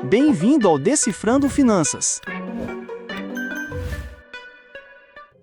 Bem-vindo ao Decifrando Finanças.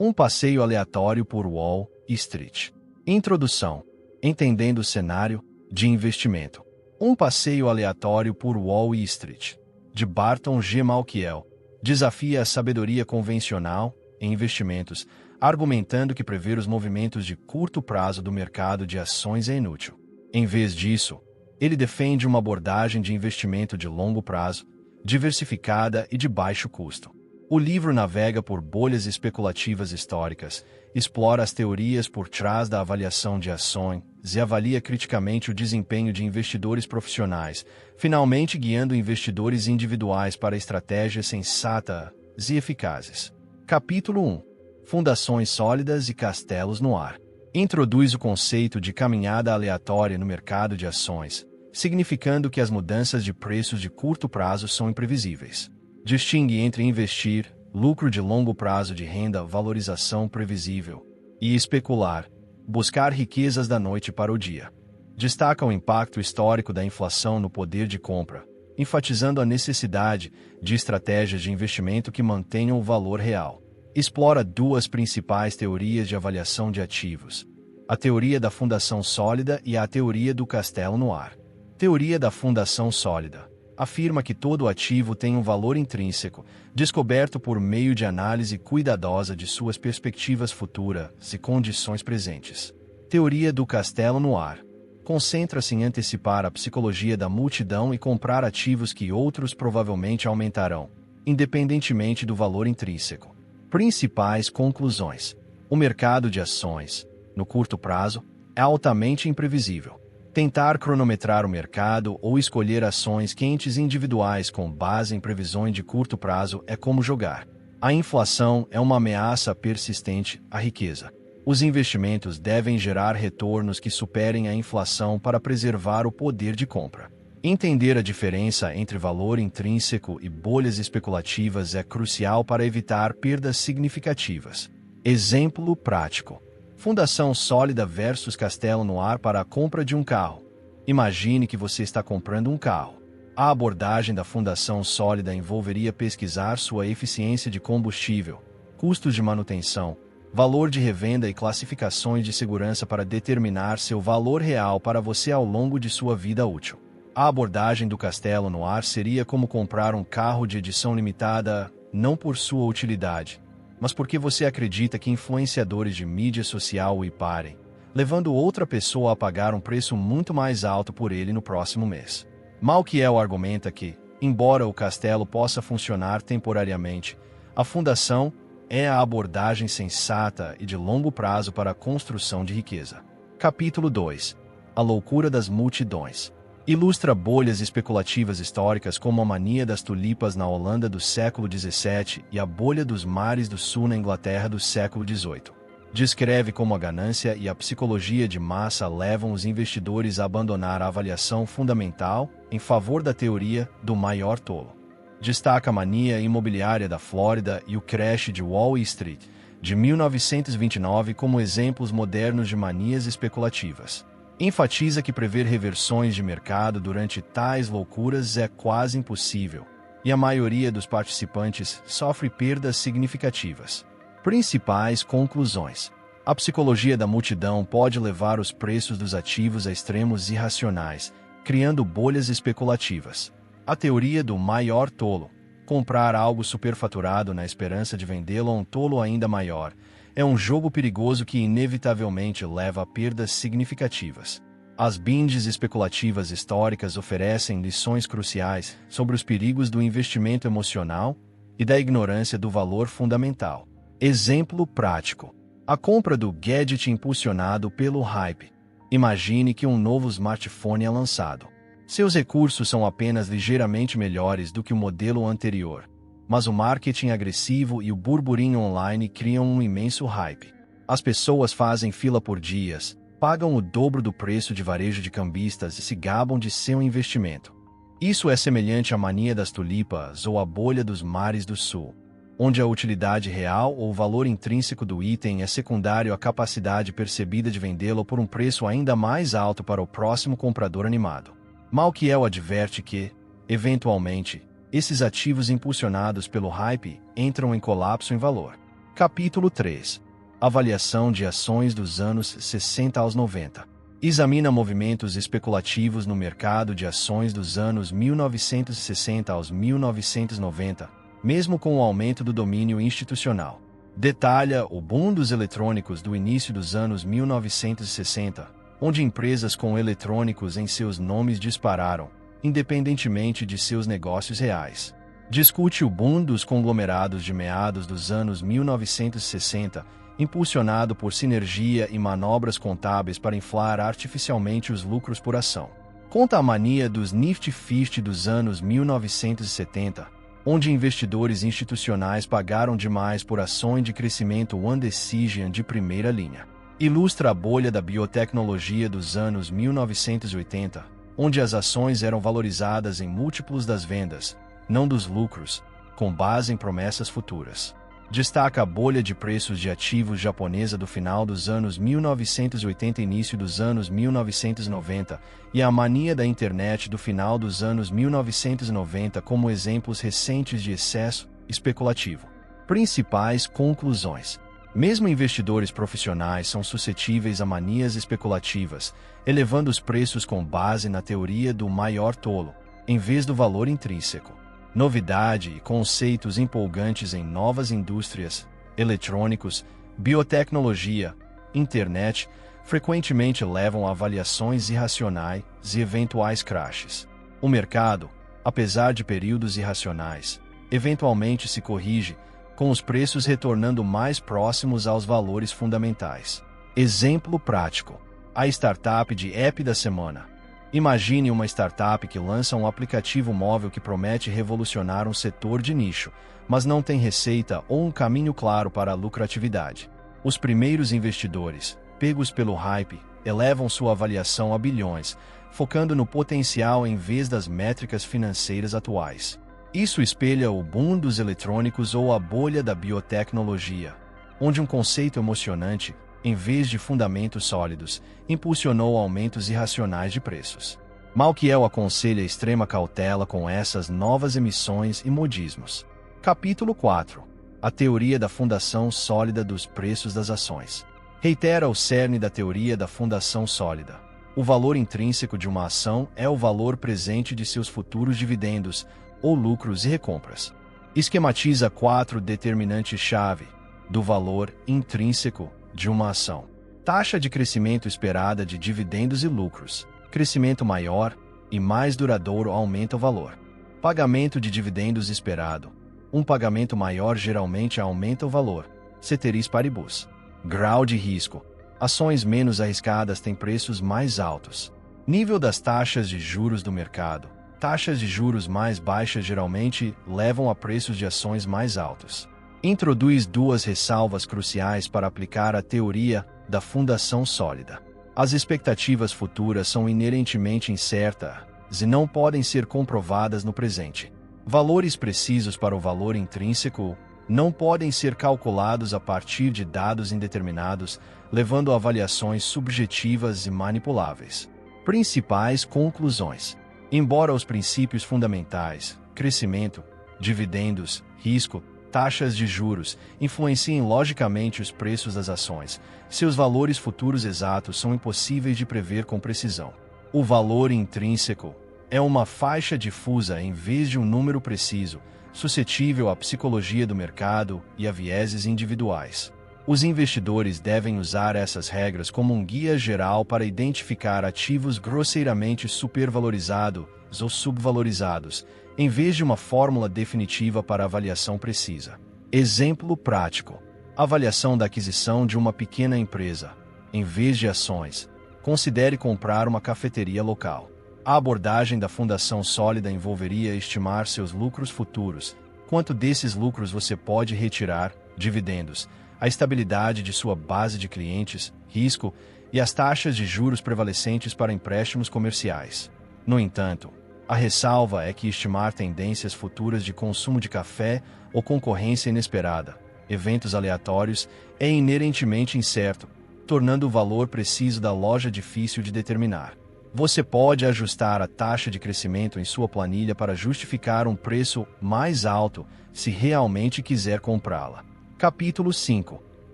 Um passeio aleatório por Wall Street. Introdução. Entendendo o cenário de investimento. Um passeio aleatório por Wall Street, de Barton G. Malkiel, desafia a sabedoria convencional em investimentos, argumentando que prever os movimentos de curto prazo do mercado de ações é inútil. Em vez disso, ele defende uma abordagem de investimento de longo prazo, diversificada e de baixo custo. O livro navega por bolhas especulativas históricas, explora as teorias por trás da avaliação de ações e avalia criticamente o desempenho de investidores profissionais, finalmente guiando investidores individuais para estratégias sensatas e eficazes. Capítulo 1. Fundações sólidas e castelos no ar. Introduz o conceito de caminhada aleatória no mercado de ações, significando que as mudanças de preços de curto prazo são imprevisíveis. Distingue entre investir, lucro de longo prazo de renda, valorização previsível, e especular, buscar riquezas da noite para o dia. Destaca o impacto histórico da inflação no poder de compra, enfatizando a necessidade de estratégias de investimento que mantenham o valor real. Explora duas principais teorias de avaliação de ativos: a teoria da fundação sólida e a teoria do castelo no ar. Teoria da fundação sólida afirma que todo ativo tem um valor intrínseco, descoberto por meio de análise cuidadosa de suas perspectivas futuras e condições presentes. Teoria do castelo no ar concentra-se em antecipar a psicologia da multidão e comprar ativos que outros provavelmente aumentarão, independentemente do valor intrínseco. Principais conclusões: o mercado de ações, no curto prazo, é altamente imprevisível. Tentar cronometrar o mercado ou escolher ações quentes individuais com base em previsões de curto prazo é como jogar. A inflação é uma ameaça persistente à riqueza. Os investimentos devem gerar retornos que superem a inflação para preservar o poder de compra. Entender a diferença entre valor intrínseco e bolhas especulativas é crucial para evitar perdas significativas. Exemplo prático: fundação sólida versus castelo no ar para a compra de um carro. Imagine que você está comprando um carro. A abordagem da fundação sólida envolveria pesquisar sua eficiência de combustível, custos de manutenção, valor de revenda e classificações de segurança para determinar seu valor real para você ao longo de sua vida útil. A abordagem do castelo no ar seria como comprar um carro de edição limitada, não por sua utilidade, mas porque você acredita que influenciadores de mídia social o hiparem, levando outra pessoa a pagar um preço muito mais alto por ele no próximo mês. Malkiel argumenta que, embora o castelo possa funcionar temporariamente, a fundação é a abordagem sensata e de longo prazo para a construção de riqueza. Capítulo 2. A loucura das multidões. Ilustra bolhas especulativas históricas como a mania das tulipas na Holanda do século XVII e a bolha dos mares do sul na Inglaterra do século XVIII. Descreve como a ganância e a psicologia de massa levam os investidores a abandonar a avaliação fundamental em favor da teoria do maior tolo. Destaca a mania imobiliária da Flórida e o crash de Wall Street, de 1929 como exemplos modernos de manias especulativas. Enfatiza que prever reversões de mercado durante tais loucuras é quase impossível, e a maioria dos participantes sofre perdas significativas. Principais conclusões: a psicologia da multidão pode levar os preços dos ativos a extremos irracionais, criando bolhas especulativas. A teoria do maior tolo: comprar algo superfaturado na esperança de vendê-lo a um tolo ainda maior, é um jogo perigoso que inevitavelmente leva a perdas significativas. As binges especulativas históricas oferecem lições cruciais sobre os perigos do investimento emocional e da ignorância do valor fundamental. Exemplo prático: a compra do gadget impulsionado pelo hype. Imagine que um novo smartphone é lançado. Seus recursos são apenas ligeiramente melhores do que o modelo anterior, mas o marketing agressivo e o burburinho online criam um imenso hype. As pessoas fazem fila por dias, pagam o dobro do preço de varejo de cambistas e se gabam de seu investimento. Isso é semelhante à mania das tulipas ou à bolha dos mares do sul, onde a utilidade real ou o valor intrínseco do item é secundário à capacidade percebida de vendê-lo por um preço ainda mais alto para o próximo comprador animado. Malkiel adverte que, eventualmente, esses ativos impulsionados pelo hype entram em colapso em valor. Capítulo 3. Avaliação de ações dos anos 60 aos 90. Examina movimentos especulativos no mercado de ações dos anos 1960 aos 1990, mesmo com o aumento do domínio institucional. Detalha o boom dos eletrônicos do início dos anos 1960, onde empresas com eletrônicos em seus nomes dispararam, independentemente de seus negócios reais. Discute o boom dos conglomerados de meados dos anos 1960, impulsionado por sinergia e manobras contábeis para inflar artificialmente os lucros por ação. Conta a mania dos Nifty 50 dos anos 1970, onde investidores institucionais pagaram demais por ações de crescimento One Decision de primeira linha. Ilustra a bolha da biotecnologia dos anos 1980, onde as ações eram valorizadas em múltiplos das vendas, não dos lucros, com base em promessas futuras. Destaca a bolha de preços de ativos japonesa do final dos anos 1980 e início dos anos 1990 e a mania da internet do final dos anos 1990 como exemplos recentes de excesso especulativo. Principais conclusões. Mesmo investidores profissionais são suscetíveis a manias especulativas, elevando os preços com base na teoria do maior tolo, em vez do valor intrínseco. Novidade e conceitos empolgantes em novas indústrias, eletrônicos, biotecnologia, internet, frequentemente levam a avaliações irracionais e eventuais crashes. O mercado, apesar de períodos irracionais, eventualmente se corrige, com os preços retornando mais próximos aos valores fundamentais. Exemplo prático: a startup de app da semana. Imagine uma startup que lança um aplicativo móvel que promete revolucionar um setor de nicho, mas não tem receita ou um caminho claro para a lucratividade. Os primeiros investidores, pegos pelo hype, elevam sua avaliação a bilhões, focando no potencial em vez das métricas financeiras atuais. Isso espelha o boom dos eletrônicos ou a bolha da biotecnologia, onde um conceito emocionante, em vez de fundamentos sólidos, impulsionou aumentos irracionais de preços. Malkiel aconselha extrema cautela com essas novas emissões e modismos. Capítulo 4. A teoria da fundação sólida dos preços das ações. Reitera o cerne da teoria da fundação sólida. O valor intrínseco de uma ação é o valor presente de seus futuros dividendos, ou lucros e recompras. Esquematiza 4 determinantes-chave do valor intrínseco de uma ação. Taxa de crescimento esperada de dividendos e lucros. Crescimento maior e mais duradouro aumenta o valor. Pagamento de dividendos esperado. Um pagamento maior geralmente aumenta o valor. Ceteris paribus. Grau de risco. Ações menos arriscadas têm preços mais altos. Nível das taxas de juros do mercado. Taxas de juros mais baixas geralmente levam a preços de ações mais altos. Introduz 2 ressalvas cruciais para aplicar a teoria da fundação sólida. As expectativas futuras são inerentemente incertas e não podem ser comprovadas no presente. Valores precisos para o valor intrínseco não podem ser calculados a partir de dados indeterminados, levando a avaliações subjetivas e manipuláveis. Principais conclusões. Embora os princípios fundamentais, crescimento, dividendos, risco, taxas de juros, influenciem logicamente os preços das ações, seus valores futuros exatos são impossíveis de prever com precisão. O valor intrínseco é uma faixa difusa em vez de um número preciso, suscetível à psicologia do mercado e a vieses individuais. Os investidores devem usar essas regras como um guia geral para identificar ativos grosseiramente supervalorizados ou subvalorizados, em vez de uma fórmula definitiva para avaliação precisa. Exemplo prático: avaliação da aquisição de uma pequena empresa. Em vez de ações, considere comprar uma cafeteria local. A abordagem da fundação sólida envolveria estimar seus lucros futuros, quanto desses lucros você pode retirar, dividendos, a estabilidade de sua base de clientes, risco e as taxas de juros prevalecentes para empréstimos comerciais. No entanto, a ressalva é que estimar tendências futuras de consumo de café ou concorrência inesperada, eventos aleatórios, é inerentemente incerto, tornando o valor preciso da loja difícil de determinar. Você pode ajustar a taxa de crescimento em sua planilha para justificar um preço mais alto se realmente quiser comprá-la. Capítulo 5.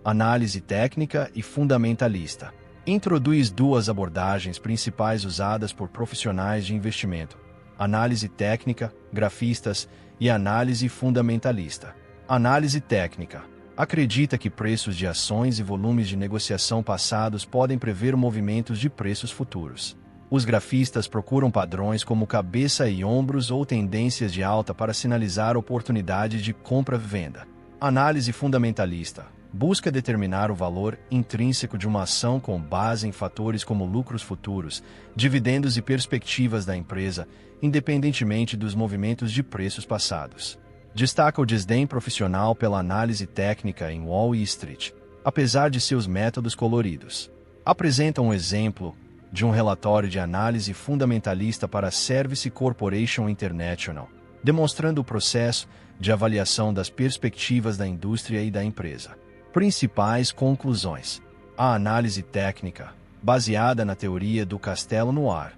Análise técnica e fundamentalista. Introduz duas abordagens principais usadas por profissionais de investimento: análise técnica, grafistas, e análise fundamentalista. Análise técnica. Acredita que preços de ações e volumes de negociação passados podem prever movimentos de preços futuros. Os grafistas procuram padrões como cabeça e ombros ou tendências de alta para sinalizar oportunidade de compra-venda. Análise fundamentalista. Busca determinar o valor intrínseco de uma ação com base em fatores como lucros futuros, dividendos e perspectivas da empresa, independentemente dos movimentos de preços passados. Destaca o desdém profissional pela análise técnica em Wall Street, apesar de seus métodos coloridos. Apresenta um exemplo de um relatório de análise fundamentalista para a Service Corporation International, demonstrando o processo de avaliação das perspectivas da indústria e da empresa. Principais conclusões. A análise técnica, baseada na teoria do castelo no ar,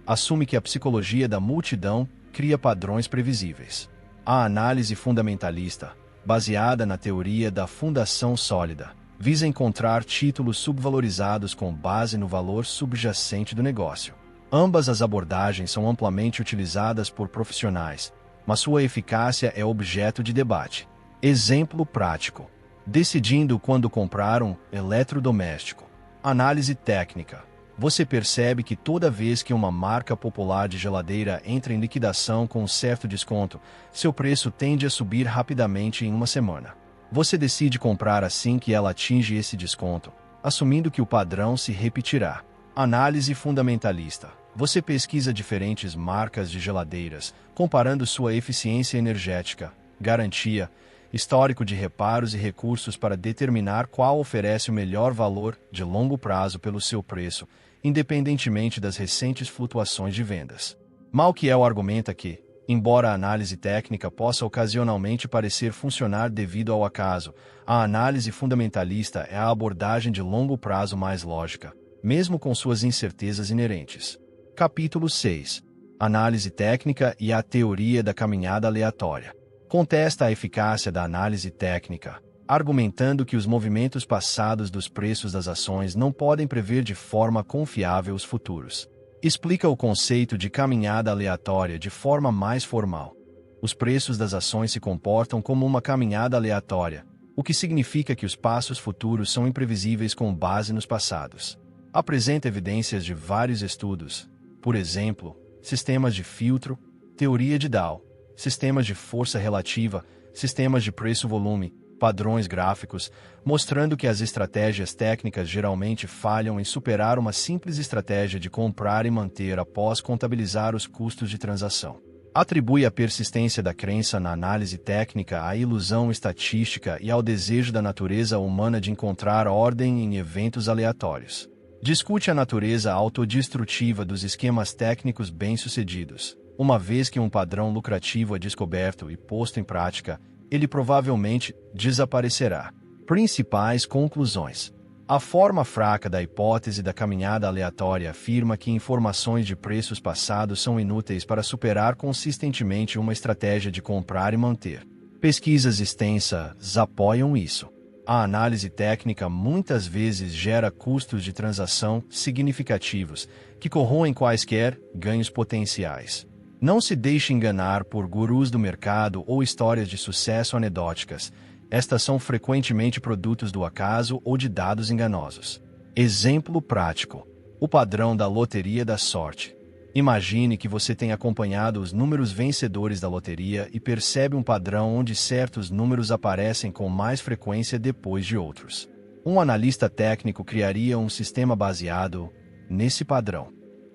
assume que a psicologia da multidão cria padrões previsíveis. A análise fundamentalista, baseada na teoria da fundação sólida, visa encontrar títulos subvalorizados com base no valor subjacente do negócio. Ambas as abordagens são amplamente utilizadas por profissionais, mas sua eficácia é objeto de debate. Exemplo prático. Decidindo quando comprar um eletrodoméstico. Análise técnica. Você percebe que toda vez que uma marca popular de geladeira entra em liquidação com um certo desconto, seu preço tende a subir rapidamente em uma semana. Você decide comprar assim que ela atinge esse desconto, assumindo que o padrão se repetirá. Análise fundamentalista. Você pesquisa diferentes marcas de geladeiras, comparando sua eficiência energética, garantia, histórico de reparos e recursos para determinar qual oferece o melhor valor de longo prazo pelo seu preço, independentemente das recentes flutuações de vendas. Malkiel argumenta que, embora a análise técnica possa ocasionalmente parecer funcionar devido ao acaso, a análise fundamentalista é a abordagem de longo prazo mais lógica, mesmo com suas incertezas inerentes. Capítulo 6. Análise técnica e a teoria da caminhada aleatória. Contesta a eficácia da análise técnica, argumentando que os movimentos passados dos preços das ações não podem prever de forma confiável os futuros. Explica o conceito de caminhada aleatória de forma mais formal. Os preços das ações se comportam como uma caminhada aleatória, o que significa que os passos futuros são imprevisíveis com base nos passados. Apresenta evidências de vários estudos, por exemplo, sistemas de filtro, teoria de Dow, sistemas de força relativa, sistemas de preço-volume, padrões gráficos, mostrando que as estratégias técnicas geralmente falham em superar uma simples estratégia de comprar e manter após contabilizar os custos de transação. Atribui a persistência da crença na análise técnica à ilusão estatística e ao desejo da natureza humana de encontrar ordem em eventos aleatórios. Discute a natureza autodestrutiva dos esquemas técnicos bem-sucedidos. Uma vez que um padrão lucrativo é descoberto e posto em prática, ele provavelmente desaparecerá. Principais conclusões. A forma fraca da hipótese da caminhada aleatória afirma que informações de preços passados são inúteis para superar consistentemente uma estratégia de comprar e manter. Pesquisas extensas apoiam isso. A análise técnica muitas vezes gera custos de transação significativos, que corroem quaisquer ganhos potenciais. Não se deixe enganar por gurus do mercado ou histórias de sucesso anedóticas. Estas são frequentemente produtos do acaso ou de dados enganosos. Exemplo prático. O padrão da loteria da sorte. Imagine que você tem acompanhado os números vencedores da loteria e percebe um padrão onde certos números aparecem com mais frequência depois de outros. Um analista técnico criaria um sistema baseado nesse padrão.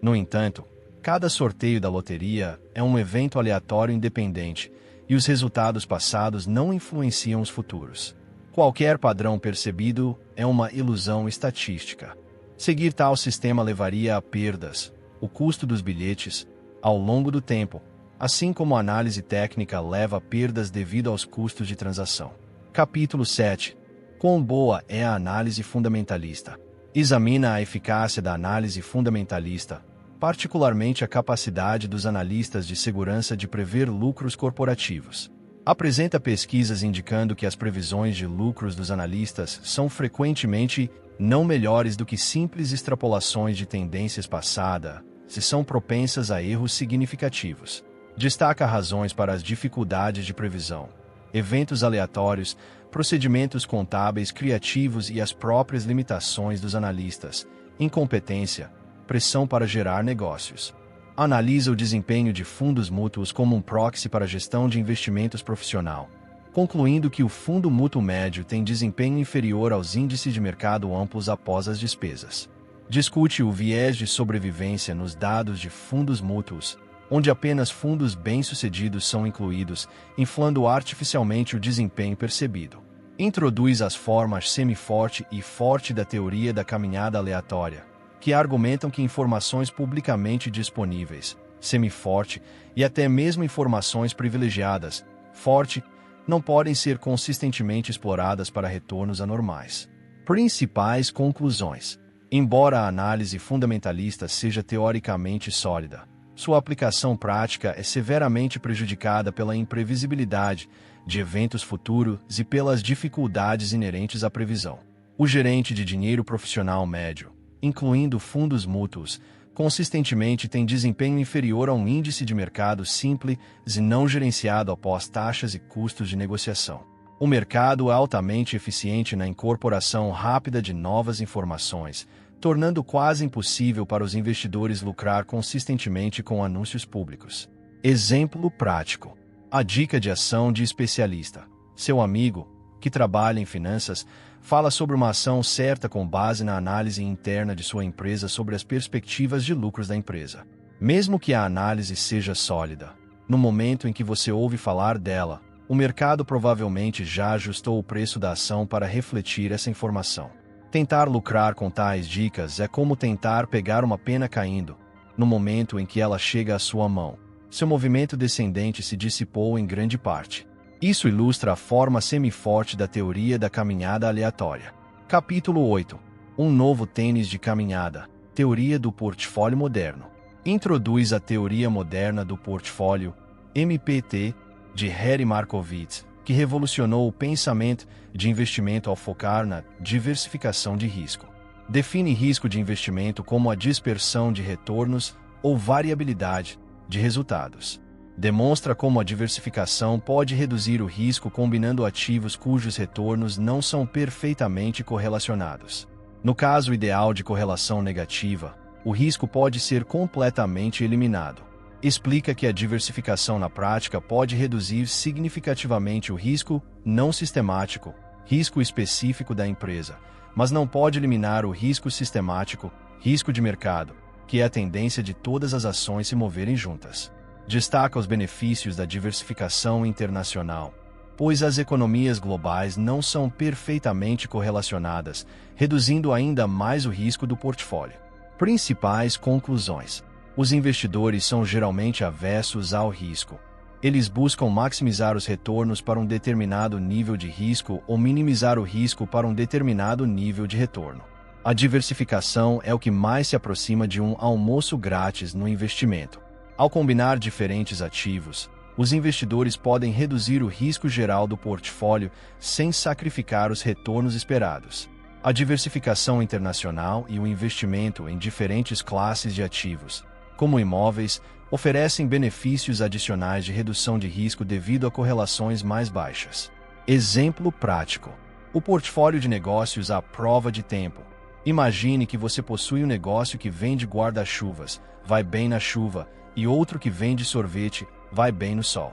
No entanto, cada sorteio da loteria é um evento aleatório independente, e os resultados passados não influenciam os futuros. Qualquer padrão percebido é uma ilusão estatística. Seguir tal sistema levaria a perdas, o custo dos bilhetes, ao longo do tempo, assim como a análise técnica leva a perdas devido aos custos de transação. Capítulo 7. Quão boa é a análise fundamentalista? Examina a eficácia da análise fundamentalista, particularmente a capacidade dos analistas de segurança de prever lucros corporativos. Apresenta pesquisas indicando que as previsões de lucros dos analistas são frequentemente não melhores do que simples extrapolações de tendências passadas, se são propensas a erros significativos. Destaca razões para as dificuldades de previsão, eventos aleatórios, procedimentos contábeis criativos e as próprias limitações dos analistas, incompetência, pressão para gerar negócios. Analisa o desempenho de fundos mútuos como um proxy para a gestão de investimentos profissional, concluindo que o fundo mútuo médio tem desempenho inferior aos índices de mercado amplos após as despesas. Discute o viés de sobrevivência nos dados de fundos mútuos, onde apenas fundos bem-sucedidos são incluídos, inflando artificialmente o desempenho percebido. Introduz as formas semi-forte e forte da teoria da caminhada aleatória, que argumentam que informações publicamente disponíveis, semi-forte, e até mesmo informações privilegiadas, forte, não podem ser consistentemente exploradas para retornos anormais. Principais conclusões. Embora a análise fundamentalista seja teoricamente sólida, sua aplicação prática é severamente prejudicada pela imprevisibilidade de eventos futuros e pelas dificuldades inerentes à previsão. O gerente de dinheiro profissional médio, incluindo fundos mútuos, consistentemente tem desempenho inferior a um índice de mercado simples e não gerenciado após taxas e custos de negociação. O mercado é altamente eficiente na incorporação rápida de novas informações, tornando quase impossível para os investidores lucrar consistentemente com anúncios públicos. Exemplo prático. A dica de ação de especialista. Seu amigo, que trabalha em finanças, fala sobre uma ação certa com base na análise interna de sua empresa sobre as perspectivas de lucros da empresa. Mesmo que a análise seja sólida, no momento em que você ouve falar dela, o mercado provavelmente já ajustou o preço da ação para refletir essa informação. Tentar lucrar com tais dicas é como tentar pegar uma pena caindo. No momento em que ela chega à sua mão, seu movimento descendente se dissipou em grande parte. Isso ilustra a forma semi-forte da teoria da caminhada aleatória. Capítulo 8. Um novo tênis de caminhada. Teoria do portfólio moderno. Introduz a teoria moderna do portfólio, MPT, de Harry Markowitz, que revolucionou o pensamento de investimento ao focar na diversificação de risco. Define risco de investimento como a dispersão de retornos ou variabilidade de resultados. Demonstra como a diversificação pode reduzir o risco combinando ativos cujos retornos não são perfeitamente correlacionados. No caso ideal de correlação negativa, o risco pode ser completamente eliminado. Explica que a diversificação na prática pode reduzir significativamente o risco não sistemático, risco específico da empresa, mas não pode eliminar o risco sistemático, risco de mercado, que é a tendência de todas as ações se moverem juntas. Destaca os benefícios da diversificação internacional, pois as economias globais não são perfeitamente correlacionadas, reduzindo ainda mais o risco do portfólio. Principais conclusões. Os investidores são geralmente avessos ao risco. Eles buscam maximizar os retornos para um determinado nível de risco ou minimizar o risco para um determinado nível de retorno. A diversificação é o que mais se aproxima de um almoço grátis no investimento. Ao combinar diferentes ativos, os investidores podem reduzir o risco geral do portfólio sem sacrificar os retornos esperados. A diversificação internacional e o investimento em diferentes classes de ativos, como imóveis, oferecem benefícios adicionais de redução de risco devido a correlações mais baixas. Exemplo prático. O portfólio de negócios à prova de tempo. Imagine que você possui um negócio que vende guarda-chuvas, vai bem na chuva, e outro que vende sorvete, vai bem no sol.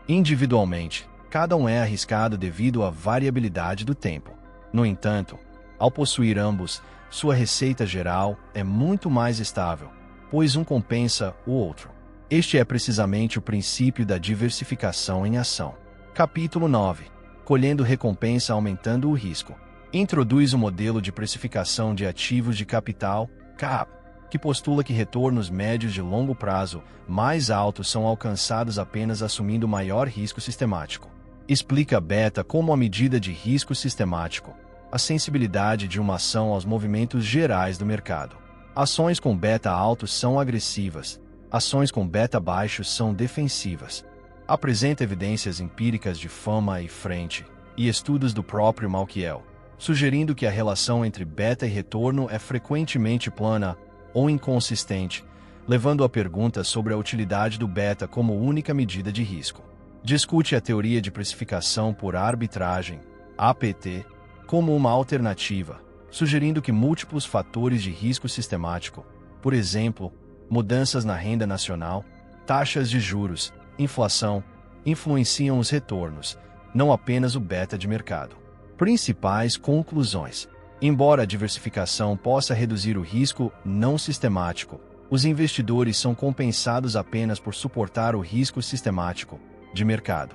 Individualmente, cada um é arriscado devido à variabilidade do tempo. No entanto, ao possuir ambos, sua receita geral é muito mais estável, pois um compensa o outro. Este é precisamente o princípio da diversificação em ação. Capítulo 9. Colhendo recompensa aumentando o risco. Introduz o modelo de precificação de ativos de capital, CAP, que postula que retornos médios de longo prazo mais altos são alcançados apenas assumindo maior risco sistemático. Explica beta como a medida de risco sistemático, a sensibilidade de uma ação aos movimentos gerais do mercado. Ações com beta alto são agressivas, ações com beta baixo são defensivas. Apresenta evidências empíricas de fama e frente, e estudos do próprio Malkiel, sugerindo que a relação entre beta e retorno é frequentemente plana ou inconsistente, levando a perguntas sobre a utilidade do beta como única medida de risco. Discute a teoria de precificação por arbitragem, APT, como uma alternativa, sugerindo que múltiplos fatores de risco sistemático, por exemplo, mudanças na renda nacional, taxas de juros, inflação, influenciam os retornos, não apenas o beta de mercado. Principais conclusões. Embora a diversificação possa reduzir o risco não sistemático, os investidores são compensados apenas por suportar o risco sistemático de mercado.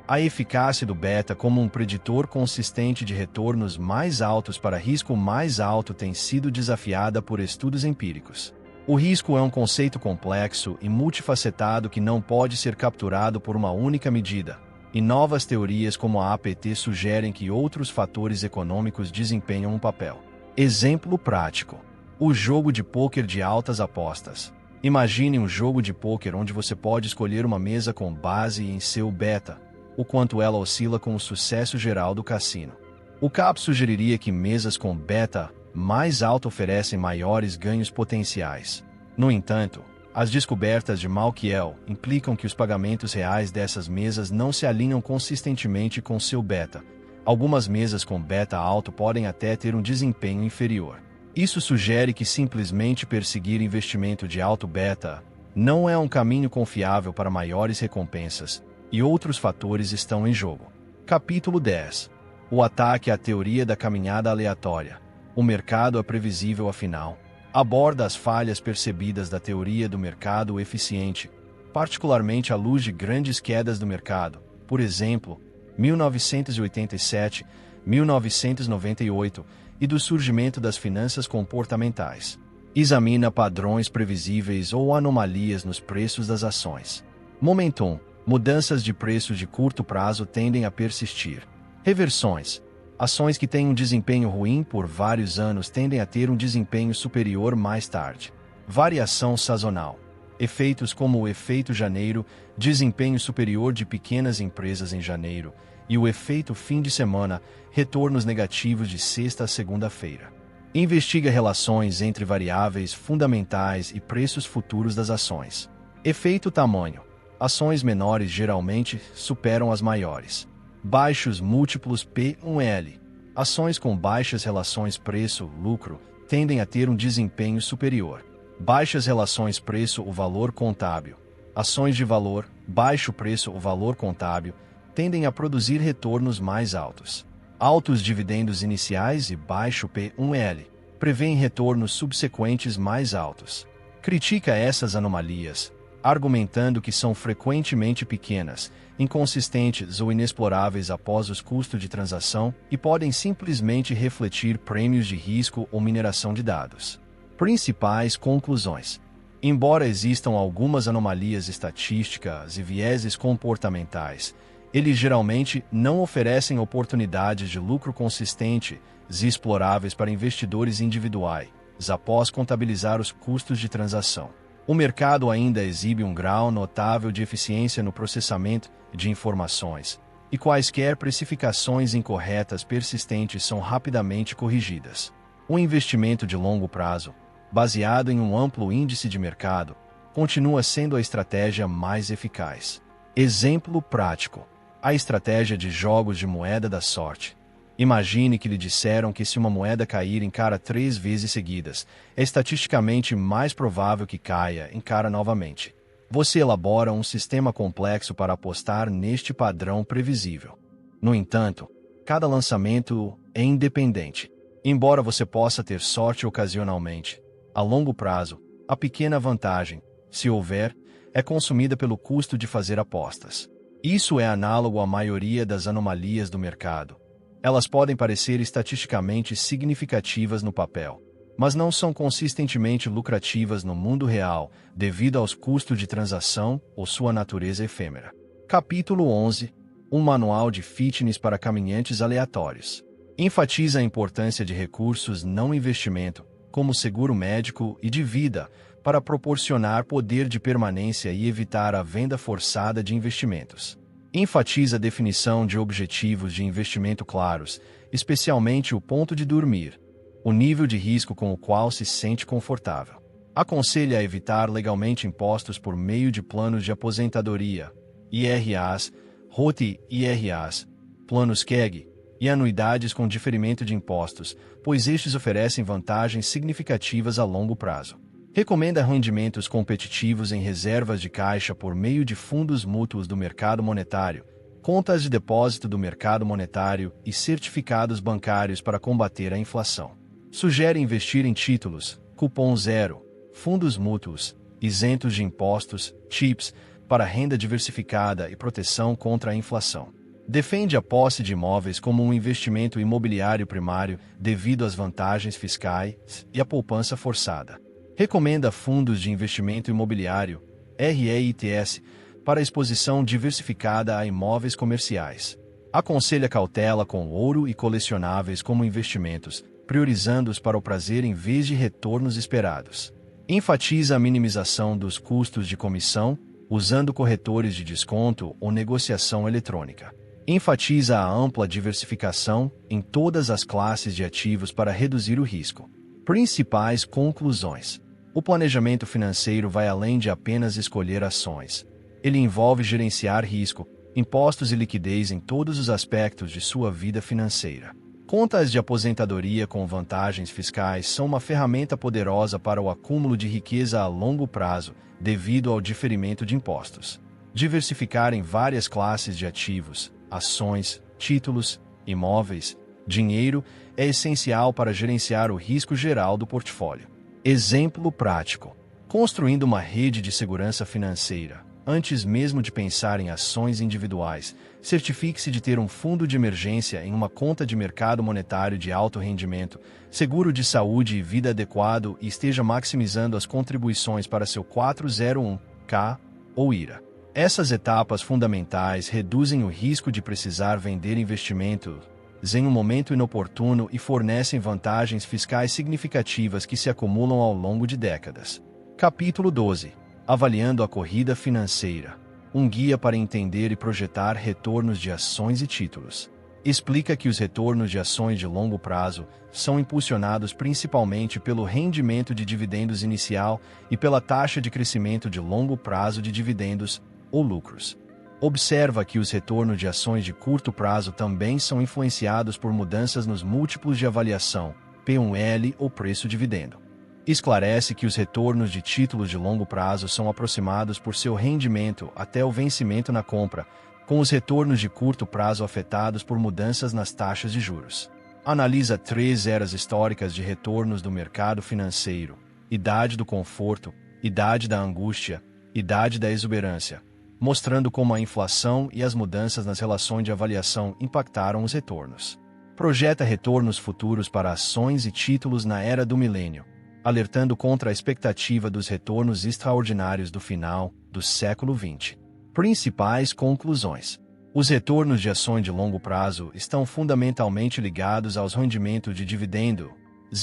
A eficácia do beta como um preditor consistente de retornos mais altos para risco mais alto tem sido desafiada por estudos empíricos. O risco é um conceito complexo e multifacetado que não pode ser capturado por uma única medida, e novas teorias como a APT sugerem que outros fatores econômicos desempenham um papel. Exemplo prático: o jogo de pôquer de altas apostas. Imagine um jogo de pôquer onde você pode escolher uma mesa com base em seu beta, o quanto ela oscila com o sucesso geral do cassino. O CAP sugeriria que mesas com beta mais alto oferecem maiores ganhos potenciais. No entanto, as descobertas de Malkiel implicam que os pagamentos reais dessas mesas não se alinham consistentemente com seu beta. Algumas mesas com beta alto podem até ter um desempenho inferior. Isso sugere que simplesmente perseguir investimento de alto beta não é um caminho confiável para maiores recompensas, e outros fatores estão em jogo. Capítulo 10. O ataque à teoria da caminhada aleatória. O mercado é previsível afinal. Aborda as falhas percebidas da teoria do mercado eficiente, particularmente à luz de grandes quedas do mercado, por exemplo, 1987, 1998, e do surgimento das finanças comportamentais. Examina padrões previsíveis ou anomalias nos preços das ações. Momentum. Mudanças de preços de curto prazo tendem a persistir. Reversões. Ações que têm um desempenho ruim por vários anos tendem a ter um desempenho superior mais tarde. Variação sazonal. Efeitos como o efeito janeiro, desempenho superior de pequenas empresas em janeiro, e o efeito fim de semana, retornos negativos de sexta a segunda-feira. Investiga relações entre variáveis fundamentais e preços futuros das ações. Efeito tamanho. Ações menores geralmente superam as maiores. Baixos múltiplos P/L. Ações com baixas relações preço-lucro tendem a ter um desempenho superior. Baixas relações preço-valor contábil. Ações de valor, baixo preço-valor contábil, tendem a produzir retornos mais altos. Altos dividendos iniciais e baixo P/L prevêem retornos subsequentes mais altos. Critica essas anomalias, argumentando que são frequentemente pequenas, inconsistentes ou inexploráveis após os custos de transação e podem simplesmente refletir prêmios de risco ou mineração de dados. Principais conclusões. Embora existam algumas anomalias estatísticas e vieses comportamentais, eles geralmente não oferecem oportunidades de lucro consistentes e exploráveis para investidores individuais, após contabilizar os custos de transação. O mercado ainda exibe um grau notável de eficiência no processamento de informações, e quaisquer precificações incorretas persistentes são rapidamente corrigidas. O investimento de longo prazo, baseado em um amplo índice de mercado, continua sendo a estratégia mais eficaz. Exemplo prático: a estratégia de jogos de moeda da sorte. Imagine que lhe disseram que se uma moeda cair em cara 3 vezes seguidas, é estatisticamente mais provável que caia em cara novamente. Você elabora um sistema complexo para apostar neste padrão previsível. No entanto, cada lançamento é independente. Embora você possa ter sorte ocasionalmente, a longo prazo, a pequena vantagem, se houver, é consumida pelo custo de fazer apostas. Isso é análogo à maioria das anomalias do mercado. Elas podem parecer estatisticamente significativas no papel, mas não são consistentemente lucrativas no mundo real devido aos custos de transação ou sua natureza efêmera. Capítulo 11. Um manual de fitness para caminhantes aleatórios. Enfatiza a importância de recursos não investimento, como seguro médico e de vida, para proporcionar poder de permanência e evitar a venda forçada de investimentos. Enfatiza a definição de objetivos de investimento claros, especialmente o ponto de dormir, o nível de risco com o qual se sente confortável. Aconselha a evitar legalmente impostos por meio de planos de aposentadoria, IRAs, ROT IRAs, planos KEG e anuidades com diferimento de impostos, pois estes oferecem vantagens significativas a longo prazo. Recomenda rendimentos competitivos em reservas de caixa por meio de fundos mútuos do mercado monetário, contas de depósito do mercado monetário e certificados bancários para combater a inflação. Sugere investir em títulos, cupom zero, fundos mútuos, isentos de impostos, TIPS, para renda diversificada e proteção contra a inflação. Defende a posse de imóveis como um investimento imobiliário primário devido às vantagens fiscais e à poupança forçada. Recomenda fundos de investimento imobiliário, REITs, para exposição diversificada a imóveis comerciais. Aconselha cautela com ouro e colecionáveis como investimentos, priorizando-os para o prazer em vez de retornos esperados. Enfatiza a minimização dos custos de comissão, usando corretores de desconto ou negociação eletrônica. Enfatiza a ampla diversificação em todas as classes de ativos para reduzir o risco. Principais conclusões. O planejamento financeiro vai além de apenas escolher ações. Ele envolve gerenciar risco, impostos e liquidez em todos os aspectos de sua vida financeira. Contas de aposentadoria com vantagens fiscais são uma ferramenta poderosa para o acúmulo de riqueza a longo prazo, devido ao diferimento de impostos. Diversificar em várias classes de ativos, ações, títulos, imóveis, dinheiro, é essencial para gerenciar o risco geral do portfólio. Exemplo prático. Construindo uma rede de segurança financeira. Antes mesmo de pensar em ações individuais, certifique-se de ter um fundo de emergência em uma conta de mercado monetário de alto rendimento, seguro de saúde e vida adequado e esteja maximizando as contribuições para seu 401k ou IRA. Essas etapas fundamentais reduzem o risco de precisar vender investimentos em um momento inoportuno e fornecem vantagens fiscais significativas que se acumulam ao longo de décadas. Capítulo 12. Avaliando a corrida financeira. Um guia para entender e projetar retornos de ações e títulos. Explica que os retornos de ações de longo prazo são impulsionados principalmente pelo rendimento de dividendos inicial e pela taxa de crescimento de longo prazo de dividendos ou lucros. Observa que os retornos de ações de curto prazo também são influenciados por mudanças nos múltiplos de avaliação, P/L ou preço-dividendo. Esclarece que os retornos de títulos de longo prazo são aproximados por seu rendimento até o vencimento na compra, com os retornos de curto prazo afetados por mudanças nas taxas de juros. Analisa 3 eras históricas de retornos do mercado financeiro: idade do conforto, idade da angústia, idade da exuberância, mostrando como a inflação e as mudanças nas relações de avaliação impactaram os retornos. Projeta retornos futuros para ações e títulos na era do milênio, alertando contra a expectativa dos retornos extraordinários do final do século XX. Principais conclusões. Os retornos de ações de longo prazo estão fundamentalmente ligados aos rendimentos de dividendos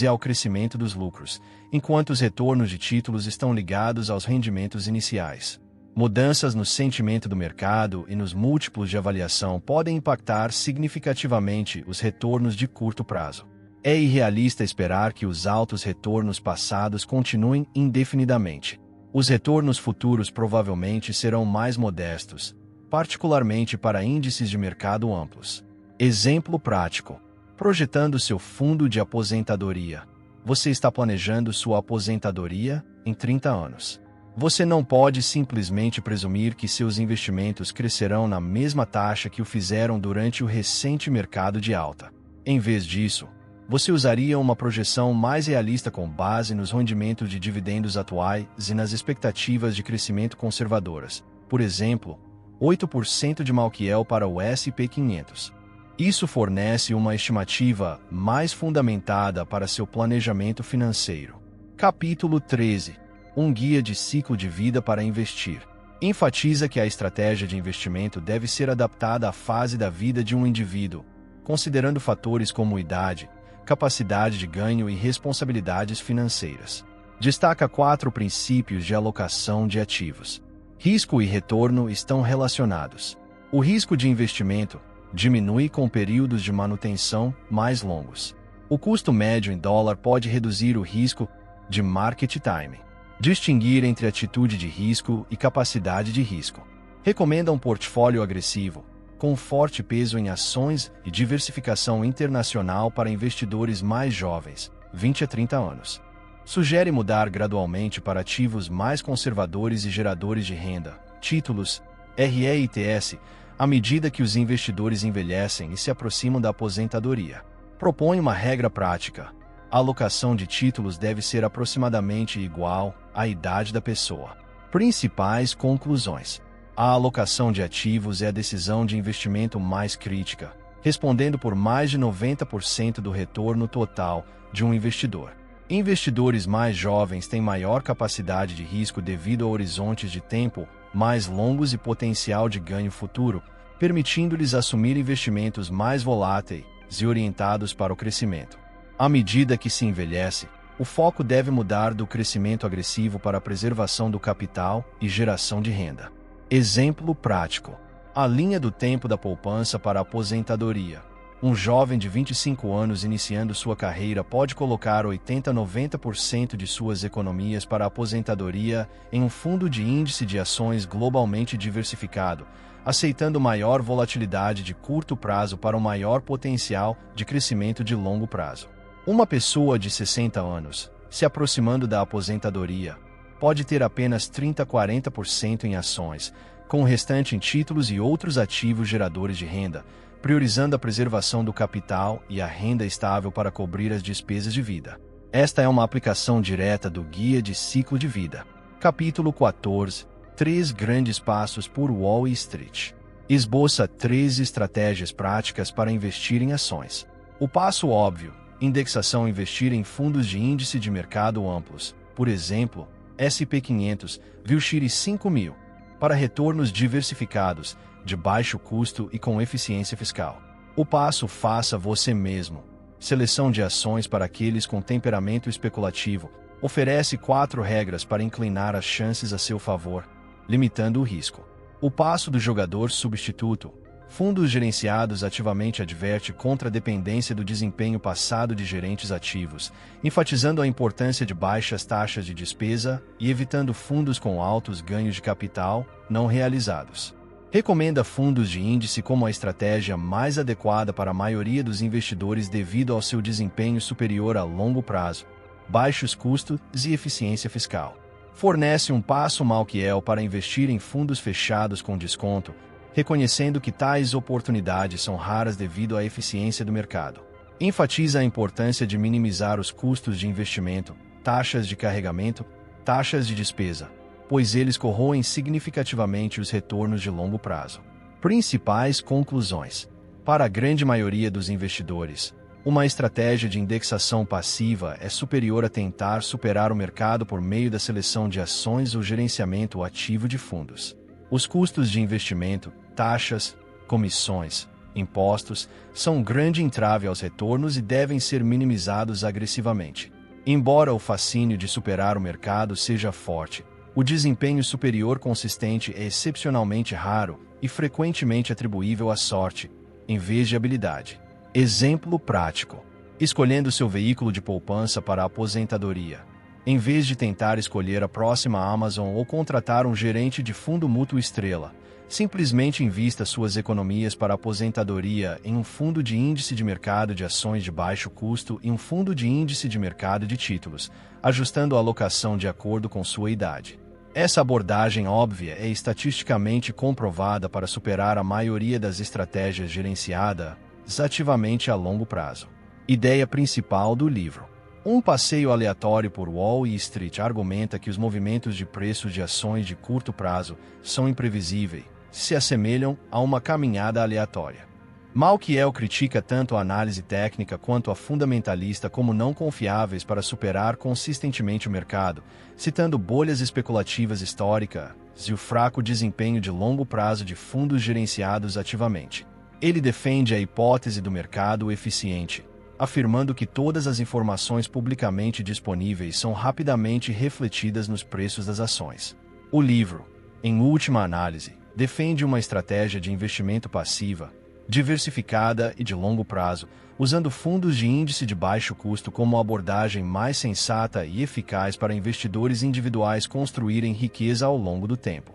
e ao crescimento dos lucros, enquanto os retornos de títulos estão ligados aos rendimentos iniciais. Mudanças no sentimento do mercado e nos múltiplos de avaliação podem impactar significativamente os retornos de curto prazo. É irrealista esperar que os altos retornos passados continuem indefinidamente. Os retornos futuros provavelmente serão mais modestos, particularmente para índices de mercado amplos. Exemplo prático. Projetando seu fundo de aposentadoria. Você está planejando sua aposentadoria em 30 anos. Você não pode simplesmente presumir que seus investimentos crescerão na mesma taxa que o fizeram durante o recente mercado de alta. Em vez disso, você usaria uma projeção mais realista com base nos rendimentos de dividendos atuais e nas expectativas de crescimento conservadoras. Por exemplo, 8% de Malkiel para o S&P 500. Isso fornece uma estimativa mais fundamentada para seu planejamento financeiro. Capítulo 13. Um guia de ciclo de vida para investir. Enfatiza que a estratégia de investimento deve ser adaptada à fase da vida de um indivíduo, considerando fatores como idade, capacidade de ganho e responsabilidades financeiras. Destaca 4 princípios de alocação de ativos. Risco e retorno estão relacionados. O risco de investimento diminui com períodos de manutenção mais longos. O custo médio em dólar pode reduzir o risco de market time. Distinguir entre atitude de risco e capacidade de risco. Recomenda um portfólio agressivo, com forte peso em ações e diversificação internacional para investidores mais jovens, 20 a 30 anos. Sugere mudar gradualmente para ativos mais conservadores e geradores de renda, títulos, REITs, à medida que os investidores envelhecem e se aproximam da aposentadoria. Propõe uma regra prática. A alocação de títulos deve ser aproximadamente igual à idade da pessoa. Principais conclusões. A alocação de ativos é a decisão de investimento mais crítica, respondendo por mais de 90% do retorno total de um investidor. Investidores mais jovens têm maior capacidade de risco devido a horizontes de tempo mais longos e potencial de ganho futuro, permitindo-lhes assumir investimentos mais voláteis e orientados para o crescimento. À medida que se envelhece, o foco deve mudar do crescimento agressivo para a preservação do capital e geração de renda. Exemplo prático. A linha do tempo da poupança para a aposentadoria. Um jovem de 25 anos iniciando sua carreira pode colocar 80 a 90% de suas economias para a aposentadoria em um fundo de índice de ações globalmente diversificado, aceitando maior volatilidade de curto prazo para um maior potencial de crescimento de longo prazo. Uma pessoa de 60 anos, se aproximando da aposentadoria, pode ter apenas 30 a 40% em ações, com o restante em títulos e outros ativos geradores de renda, priorizando a preservação do capital e a renda estável para cobrir as despesas de vida. Esta é uma aplicação direta do Guia de Ciclo de Vida. Capítulo 14. 3 grandes passos por Wall Street. Esboça 3 estratégias práticas para investir em ações. O passo óbvio: indexação. Investir em fundos de índice de mercado amplos, por exemplo, S&P 500, VIX 5000, para retornos diversificados, de baixo custo e com eficiência fiscal. O passo: faça você mesmo. Seleção de ações para aqueles com temperamento especulativo. Oferece 4 regras para inclinar as chances a seu favor, limitando o risco. O passo do jogador substituto. Fundos gerenciados ativamente. Adverte contra a dependência do desempenho passado de gerentes ativos, enfatizando a importância de baixas taxas de despesa e evitando fundos com altos ganhos de capital não realizados. Recomenda fundos de índice como a estratégia mais adequada para a maioria dos investidores devido ao seu desempenho superior a longo prazo, baixos custos e eficiência fiscal. Fornece um passo Malkiel para investir em fundos fechados com desconto, reconhecendo que tais oportunidades são raras devido à eficiência do mercado. Enfatiza a importância de minimizar os custos de investimento, taxas de carregamento, taxas de despesa, pois eles corroem significativamente os retornos de longo prazo. Principais conclusões. Para a grande maioria dos investidores, uma estratégia de indexação passiva é superior a tentar superar o mercado por meio da seleção de ações ou gerenciamento ativo de fundos. Os custos de investimento, taxas, comissões, impostos, são um grande entrave aos retornos e devem ser minimizados agressivamente. Embora o fascínio de superar o mercado seja forte, o desempenho superior consistente é excepcionalmente raro e frequentemente atribuível à sorte, em vez de habilidade. Exemplo prático. Escolhendo seu veículo de poupança para a aposentadoria. Em vez de tentar escolher a próxima Amazon ou contratar um gerente de fundo mútuo estrela, simplesmente invista suas economias para a aposentadoria em um fundo de índice de mercado de ações de baixo custo e um fundo de índice de mercado de títulos, ajustando a alocação de acordo com sua idade. Essa abordagem óbvia é estatisticamente comprovada para superar a maioria das estratégias gerenciadas ativamente a longo prazo. Ideia principal do livro. Um passeio aleatório por Wall Street argumenta que os movimentos de preço de ações de curto prazo são imprevisíveis, se assemelham a uma caminhada aleatória. Malkiel critica tanto a análise técnica quanto a fundamentalista como não confiáveis para superar consistentemente o mercado, citando bolhas especulativas históricas e o fraco desempenho de longo prazo de fundos gerenciados ativamente. Ele defende a hipótese do mercado eficiente, afirmando que todas as informações publicamente disponíveis são rapidamente refletidas nos preços das ações. O livro, em última análise, defende uma estratégia de investimento passiva, diversificada e de longo prazo, usando fundos de índice de baixo custo como abordagem mais sensata e eficaz para investidores individuais construírem riqueza ao longo do tempo.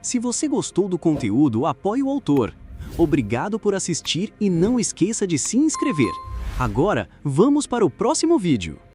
Se você gostou do conteúdo, apoie o autor. Obrigado por assistir e não esqueça de se inscrever. Agora, vamos para o próximo vídeo.